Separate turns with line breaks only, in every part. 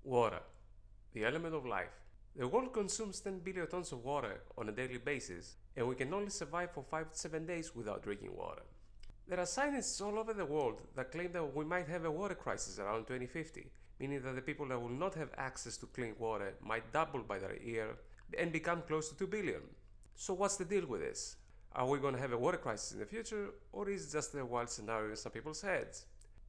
Water, the element of life. The world consumes 10 billion tons of water on a daily basis, and we can only survive for 5 to 7 days without drinking water. There are scientists all over the world that claim that we might have a water crisis around 2050, meaning that the people that will not have access to clean water might double by their year and become close to 2 billion. So what's the deal with this? Are we going to have a water crisis in the future, or is it just a wild scenario in some people's heads?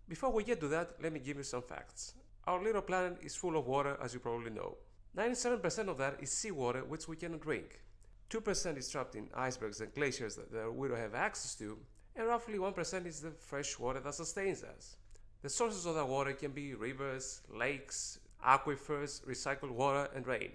Before we get to that, let me give you some facts. Our little planet is full of water, as you probably know. 97% of that is seawater, which we cannot drink. 2% is trapped in icebergs and glaciers that we don't have access to, and roughly 1% is the fresh water that sustains us. The sources of that water can be rivers, lakes, aquifers, recycled water, and rain.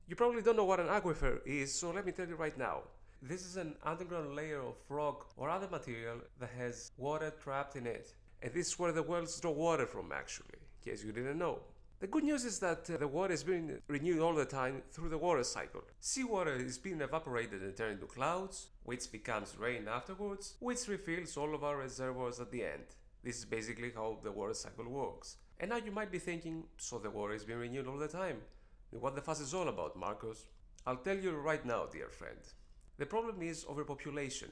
You probably don't know what an aquifer is, so let me tell you right now. This is an underground layer of rock or other material that has water trapped in it. And this is where the worlds draw water from, actually, in case you didn't know. The good news is that the water is being renewed all the time through the water cycle. Seawater is being evaporated and turned into clouds, which becomes rain afterwards, which refills all of our reservoirs at the end. This is basically how the water cycle works. And now you might be thinking, so the water is being renewed all the time. What the fuss is all about, Marcos? I'll tell you right now, dear friend. The problem is overpopulation.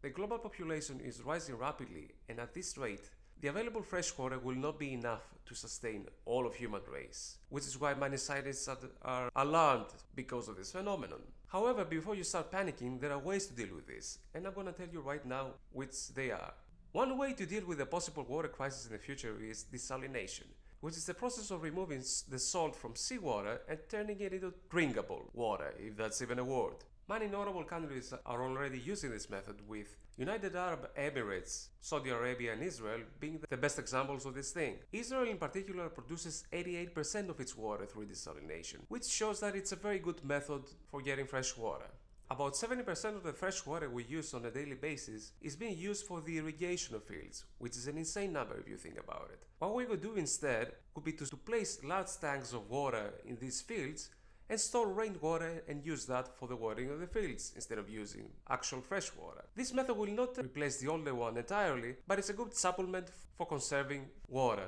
The global population is rising rapidly, and at this rate, the available fresh water will not be enough to sustain all of human race, which is why many scientists are alarmed because of this phenomenon. However, before you start panicking, there are ways to deal with this, and I'm gonna tell you right now which they are. One way to deal with a possible water crisis in the future is desalination, which is the process of removing the salt from seawater and turning it into drinkable water, if that's even a word. Many notable countries are already using this method, with United Arab Emirates, Saudi Arabia and Israel being the best examples of this thing. Israel in particular produces 88% of its water through desalination, which shows that it's a very good method for getting fresh water. About 70% of the fresh water we use on a daily basis is being used for the irrigation of fields, which is an insane number if you think about it. What we could do instead would be to place large tanks of water in these fields and store rainwater and use that for the watering of the fields instead of using actual fresh water. This method will not replace the older one entirely, but it's a good supplement for conserving water.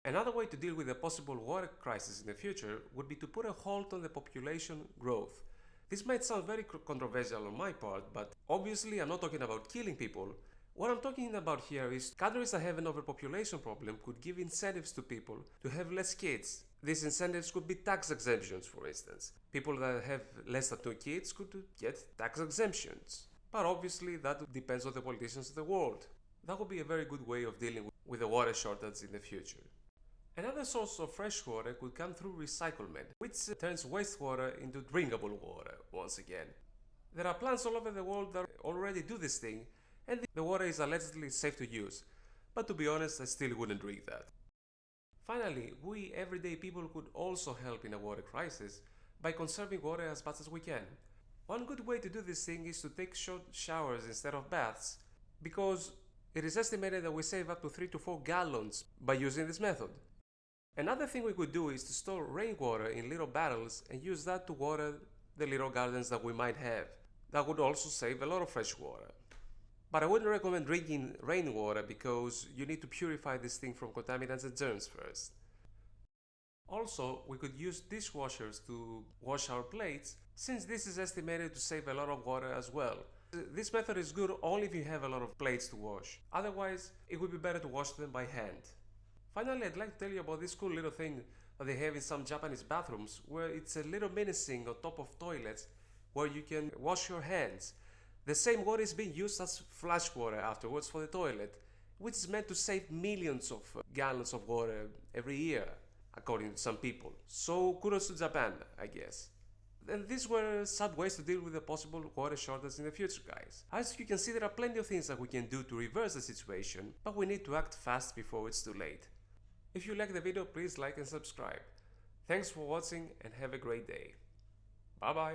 Another way to deal with a possible water crisis in the future would be to put a halt on the population growth. This might sound very controversial on my part, but obviously I'm not talking about killing people. What I'm talking about here is countries that have an overpopulation problem could give incentives to people to have less kids. These incentives could be tax exemptions, for instance. People that have less than 2 kids could get tax exemptions. But obviously that depends on the politicians of the world. That would be a very good way of dealing with the water shortage in the future. Another source of fresh water could come through recyclement, which turns wastewater into drinkable water once again. There are plants all over the world that already do this thing, and the water is allegedly safe to use, but to be honest, I still wouldn't drink that. Finally, we everyday people could also help in a water crisis by conserving water as much as we can. One good way to do this thing is to take short showers instead of baths, because it is estimated that we save up to 3 to 4 gallons by using this method. Another thing we could do is to store rainwater in little barrels and use that to water the little gardens that we might have. That would also save a lot of fresh water. But I wouldn't recommend drinking rainwater because you need to purify this thing from contaminants and germs first. Also, we could use dishwashers to wash our plates, since this is estimated to save a lot of water as well. This method is good only if you have a lot of plates to wash. Otherwise, it would be better to wash them by hand. Finally, I'd like to tell you about this cool little thing that they have in some Japanese bathrooms, where it's a little mini sink on top of toilets where you can wash your hands. The same water is being used as flash water afterwards for the toilet, which is meant to save millions of gallons of water every year, according to some people. So kudos to Japan, I guess. And these were some ways to deal with a possible water shortage in the future, guys. As you can see, there are plenty of things that we can do to reverse the situation, but we need to act fast before it's too late. If you like the video, please like and subscribe. Thanks for watching and have a great day. Bye bye.